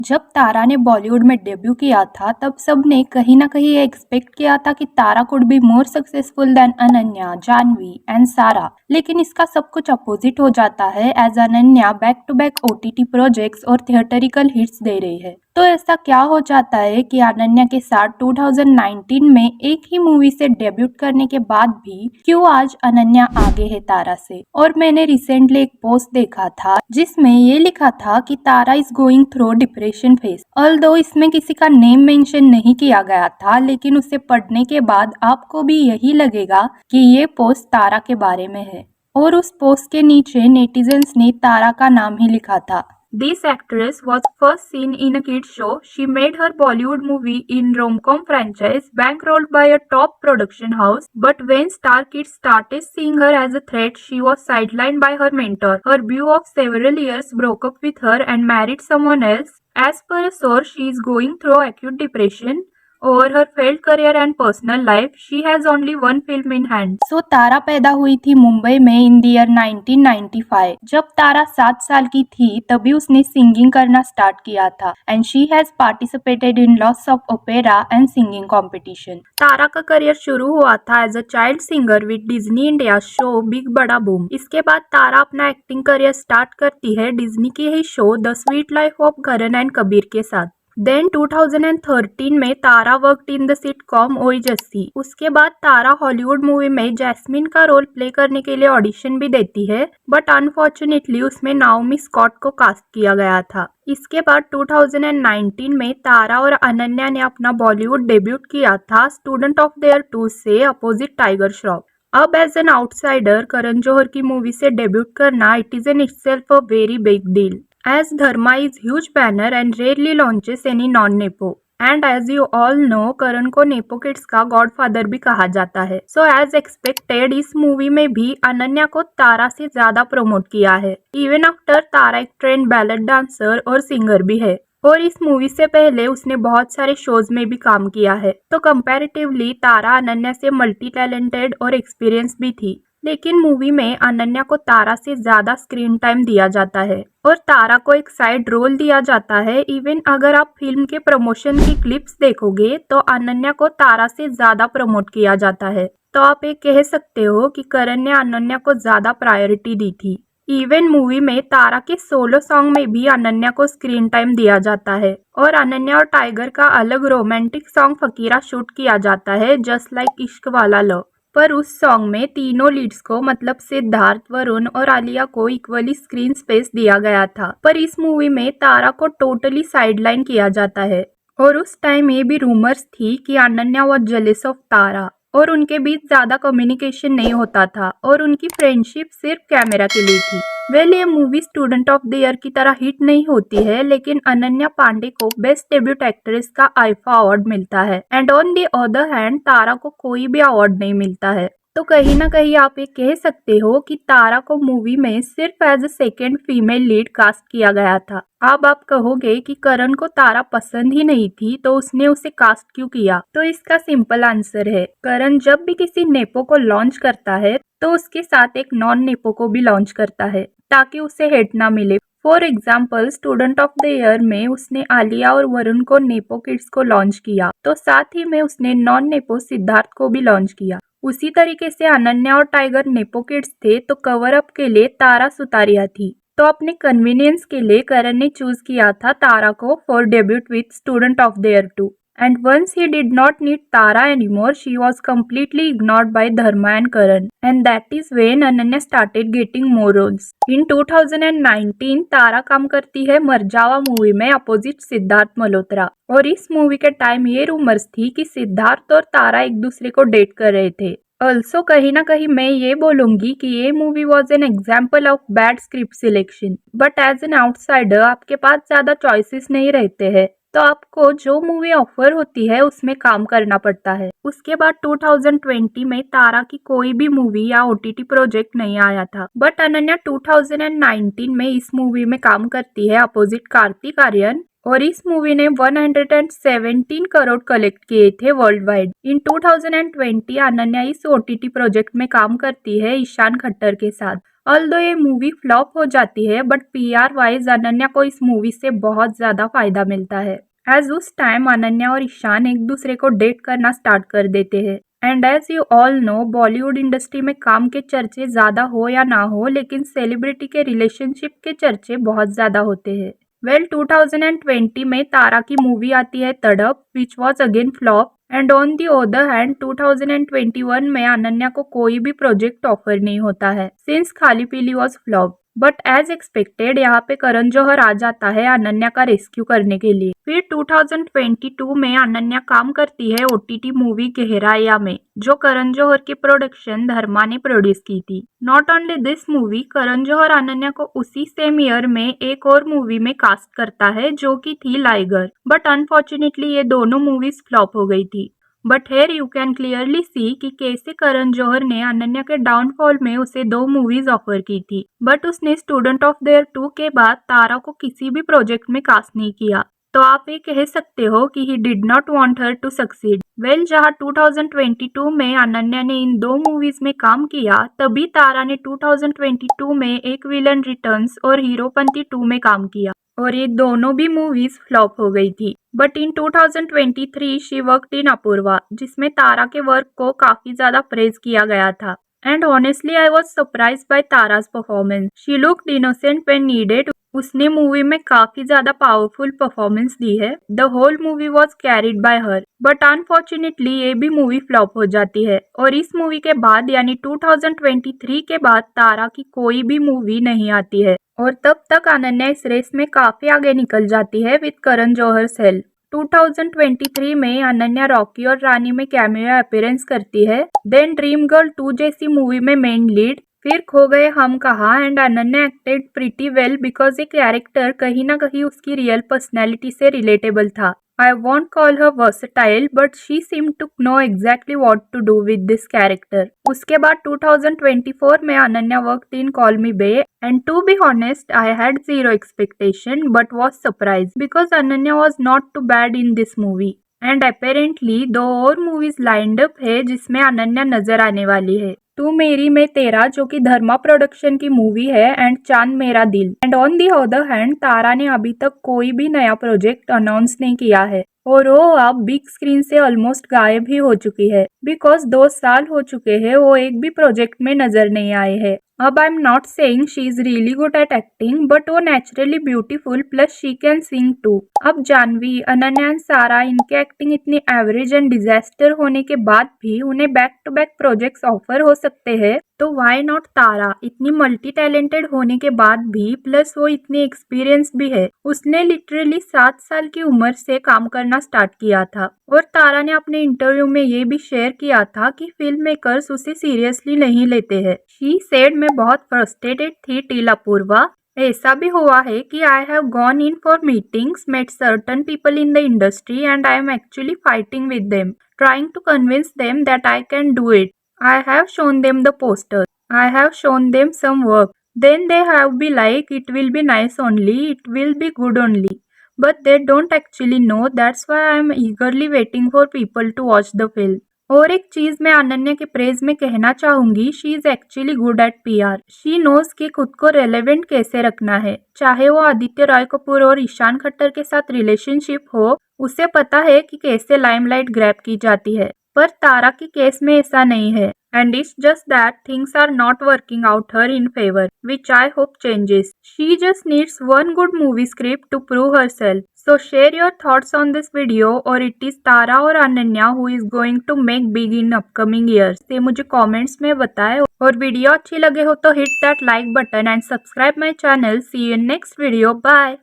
जब तारा ने बॉलीवुड में डेब्यू किया था तब सबने कहीं ना कहीं ये एक्सपेक्ट किया था कि Tara could be more successful than Ananya, Janhvi and Sara. लेकिन इसका सब कुछ अपोजिट हो जाता है as Ananya back to back OTT projects और थिएटरिकल हिट्स दे रही है। तो ऐसा क्या हो जाता है कि अनन्या के साथ 2019 में एक ही मूवी से डेब्यूट करने के बाद भी क्यों आज अनन्या आगे है तारा से। और मैंने रिसेंटली एक पोस्ट देखा था जिसमें ये लिखा था कि Tara is going through depression phase. Although इसमें किसी का नेम मेंशन नहीं किया गया था, लेकिन उसे पढ़ने के बाद आपको भी यही लगेगा कि ये पोस्ट तारा के बारे में है। और उस पोस्ट के नीचे नेटिजन्स ने तारा का नाम ही लिखा था। This actress was first seen in a kids show. She made her Bollywood movie in rom-com franchise bankrolled by a top production house. But when Star Kids started seeing her as a threat, she was sidelined by her mentor. Her view of several years broke up with her and married someone else. As per a source, she is going through acute depression. Over her failed career and personal life, she has only one film in hand. So तारा पैदा हुई थी मुंबई में in the year 1995। जब तारा 7 साल की थी तभी उसने सिंगिंग करना स्टार्ट किया था and she has participated in lots of opera and singing competition. Tara का करियर शुरू हुआ था as a child singer with Disney India show big Bada boom. इसके बाद तारा अपना एक्टिंग करियर स्टार्ट करती है डिज्नी के ही show the sweet life of Karan and Kabir के साथ। देन 2013 में Tara worked in the sitcom Oye Jassi. उसके बाद तारा हॉलीवुड मूवी में जैस्मिन का रोल प्ले करने के लिए ऑडिशन भी देती है, बट अनफॉर्चुनेटली उसमें नाओमी स्कॉट को कास्ट किया गया था। इसके बाद 2019 में तारा और अनन्या ने अपना बॉलीवुड डेब्यूट किया था स्टूडेंट ऑफ द ईयर 2 से अपोजिट टाइगर श्रॉफ। अब as an outsider Karan Johar की मूवी से डेब्यूट करना it is an itself a very big deal, as Dharma is huge banner and rarely launches any non-nepo. And as you all know, करण को nepo kids का godfather भी कहा जाता है। So as expected, इस movie में भी अनन्या को तारा से ज्यादा प्रमोट किया है। इवन आफ्टर तारा एक ट्रेंड बैलेट डांसर और सिंगर भी है और इस मूवी से पहले उसने बहुत सारे शोज में भी काम किया है। तो कंपैरेटिवली तारा अनन्या से मल्टी टैलेंटेड और एक्सपीरियंस भी थी, लेकिन मूवी में अनन्या को तारा से ज्यादा स्क्रीन टाइम दिया जाता है और तारा को एक साइड रोल दिया जाता है। इवन अगर आप फिल्म के प्रमोशन की क्लिप्स देखोगे तो अनन्या को तारा से ज्यादा प्रमोट किया जाता है। तो आप ये कह सकते हो कि करण ने अनन्या को ज्यादा प्रायोरिटी दी थी। इवन मूवी में तारा के सोलो सॉन्ग में भी अनन्या को स्क्रीन टाइम दिया जाता है और अनन्या और टाइगर का अलग रोमांटिक सॉन्ग फकीरा शूट किया जाता है जस्ट लाइक इश्क वाला लव। पर उस सॉन्ग में तीनों लीड्स को मतलब सिद्धार्थ, वरुण और आलिया को इक्वली स्क्रीन स्पेस दिया गया था। पर इस मूवी में तारा को टोटली साइडलाइन किया जाता है और उस टाइम ये भी रूमर्स थी कि अनन्या वाज जेलस ऑफ तारा और उनके बीच ज्यादा कम्युनिकेशन नहीं होता था और उनकी फ्रेंडशिप सिर्फ कैमरा के लिए थी। वेल ये movie student of the year की तरह हिट नहीं होती है, लेकिन अनन्या पांडे को बेस्ट डेब्यूट एक्ट्रेस का आईफा अवार्ड मिलता है and on the other hand Tara को कोई भी अवार्ड नहीं मिलता है। तो कहीं ना कहीं आप ये कह सकते हो कि तारा को मूवी में सिर्फ as a second female lead cast किया गया था। अब आप कहोगे कि करण को तारा पसंद ही नहीं थी तो उसने उसे कास्ट क्यों किया? तो इसका सिंपल आंसर है, करण जब भी किसी नेपो को लॉन्च करता है तो उसके साथ एक नॉन नेपो को भी लॉन्च करता है ताकि उसे हेट ना मिले। For example student of the year में उसने आलिया और वरुण को नेपो किड्स को लॉन्च किया, तो साथ ही में उसने नॉन नेपो सिद्धार्थ को भी लॉन्च किया। उसी तरीके से अनन्या और टाइगर नेपो किड्स थे तो कवर अप के लिए तारा सुतारिया थी। तो अपने कन्वीनियंस के लिए करण ने चूज किया था तारा को for debut with student of the year 2। And once he did not need Tara anymore, she was completely ignored by Dharma and Karan. And that is when Ananya started getting more roles. In 2019, तारा काम करती है Marjaavaan movie में opposite Siddharth Malhotra और इस movie के time ये rumours थी कि सिद्धार्थ और तारा एक दूसरे को डेट कर रहे थे। ऑल्सो कहीं ना कहीं मैं ये बोलूंगी कि ये movie was an example of bad script selection, but as an outsider आपके पास ज्यादा चॉइसेस नहीं रहते हैं तो आपको जो मूवी ऑफर होती है उसमें काम करना पड़ता है। उसके बाद 2020 में तारा की कोई भी मूवी या ओटीटी प्रोजेक्ट नहीं आया था, बट अनन्या 2019 में इस मूवी में काम करती है अपोजिट कार्तिक आर्यन और इस मूवी ने 117 करोड़ कलेक्ट किए थे वर्ल्ड वाइड। इन 2020 अनन्या इस ओटीटी प्रोजेक्ट में काम करती है ईशान खट्टर के साथ ऑल्दो ये मूवी फ्लॉप हो जाती है बट पीआर वाइज अनन्या को इस मूवी से बहुत ज्यादा फायदा मिलता है। एज उस टाइम अनन्या और ईशान एक दूसरे को डेट करना स्टार्ट कर देते हैं। And as you all know Bollywood industry में काम के चर्चे ज्यादा हो या ना हो लेकिन सेलिब्रिटी के रिलेशनशिप के चर्चे बहुत ज्यादा होते हैं। वेल 2020 में तारा की मूवी आती है तड़प which was again flop. And on the other hand 2021 में अनन्या को कोई भी प्रोजेक्ट ऑफर नहीं होता है since Khaali Peeli was flop. But as expected यहाँ पे करण जौहर आ जाता है अनन्या का रेस्क्यू करने के लिए। फिर 2022 में अनन्या काम करती है ओटीटी मूवी गहराया में जो करण जौहर की प्रोडक्शन धर्मा ने प्रोड्यूस की थी। Not only this movie, Karan Johar Ananya को उसी सेम ईयर में एक और मूवी में कास्ट करता है जो कि थी लाइगर। बट अनफॉर्चुनेटली ये दोनों मूवीज फ्लॉप हो गई थी। But here you can clearly see कि कैसे करण जौहर ने अनन्या के डाउनफॉल में उसे 2 मूवीज ऑफर की थी बट उसने स्टूडेंट ऑफ देयर 2 के बाद तारा को किसी भी प्रोजेक्ट में कास्ट नहीं किया। तो आप ये कह सकते हो कि he did not want her to succeed. Well जहां 2022 में अनन्या ने इन 2 मूवीज में काम किया तभी तारा ने 2022 में एक विलन रिटर्न्स और हीरोपंती 2 में काम किया और ये दोनों भी मूवीज फ्लॉप हो गई थी। But in 2023 she worked in Apurva जिसमें तारा के वर्क को काफी ज्यादा प्रेज किया गया था। And honestly I was surprise by Tara's performance. She looked innocent when needed. उसने मूवी में काफी ज्यादा पावरफुल परफॉर्मेंस दी है। The whole movie was carried by her. But unfortunately ये भी मूवी फ्लॉप हो जाती है और इस मूवी के बाद यानी 2023 के बाद तारा की कोई भी मूवी नहीं आती है और तब तक अनन्या इस रेस में काफी आगे निकल जाती है विद करण जौहर सेल। 2023 में अनन्या रॉकी और रानी में कैमियो अपीयरेंस करती है। देन ड्रीम गर्ल 2 जैसी मूवी में मेन लीड। फिर खो गए हम कहाँ and Ananya acted pretty well because ये कैरेक्टर कहीं ना कहीं उसकी रियल पर्सनैलिटी से रिलेटेबल था। I won't call her versatile, but she seemed to know exactly what to do with this character. उसके बाद 2024 में Ananya worked in Call Me Bae and to be honest, I had zero expectation but was surprised because Ananya was not too bad in this movie. And apparently 2 और movies lined up है जिसमें अनन्या नजर आने वाली है। तू मेरी मैं तेरा जो कि धर्मा प्रोडक्शन की मूवी है and Chand Mera Dil. And on the other hand Tara ने अभी तक कोई भी नया प्रोजेक्ट अनाउंस नहीं किया है और वो अब बिग स्क्रीन से ऑलमोस्ट गायब ही हो चुकी है बिकॉज 2 साल हो चुके हैं वो एक भी प्रोजेक्ट में नजर नहीं आए हैं। अब I am not saying she is really good at acting but वो naturally beautiful plus she can sing too. अब जानवी, अनन्या एंड सारा इनकी एक्टिंग इतनी एवरेज एंड डिजास्टर होने के बाद भी उन्हें back to back projects offer हो सकते हैं तो व्हाई नॉट तारा, इतनी मल्टी टैलेंटेड होने के बाद भी प्लस वो इतनी एक्सपीरियंस भी है। उसने लिटरली 7 साल की उम्र से काम करना स्टार्ट किया था और तारा ने अपने इंटरव्यू में ये भी शेयर किया था कि फिल्म मेकर्स उसे सीरियसली नहीं लेते हैं। शी सेड मैं बहुत फ्रस्ट्रेटेड थी टिल अपूर्वा। ऐसा भी हुआ है कि I have gone in for meetings, met certain people in the industry and I am actually fighting with them, trying to convince them that I can do it. I have shown them the posters. I have shown them some work. Then they have be like, it will be nice only, it will be good only. But they don't actually know. That's why I am eagerly waiting for people to watch the film. और एक चीज मैं अनन्या के praise में कहना चाहूंगी, she is actually good at PR. She knows कि खुद को रेलेवेंट कैसे रखना है, चाहे वो आदित्य रॉय कपूर और ईशान खट्टर के साथ रिलेशनशिप हो, उसे पता है कि कैसे लाइमलाइट ग्रैब की जाती है। पर तारा की केस में ऐसा नहीं है and it's just that things are not working out her in favor, which I hope changes. She just needs one good movie script to prove herself. So share your thoughts on this video or it is Tara or Ananya who is going to make big in upcoming years. से मुझे comments में बताएं और video अच्छी लगे हो तो hit that like button and subscribe my channel. See you in next video. Bye.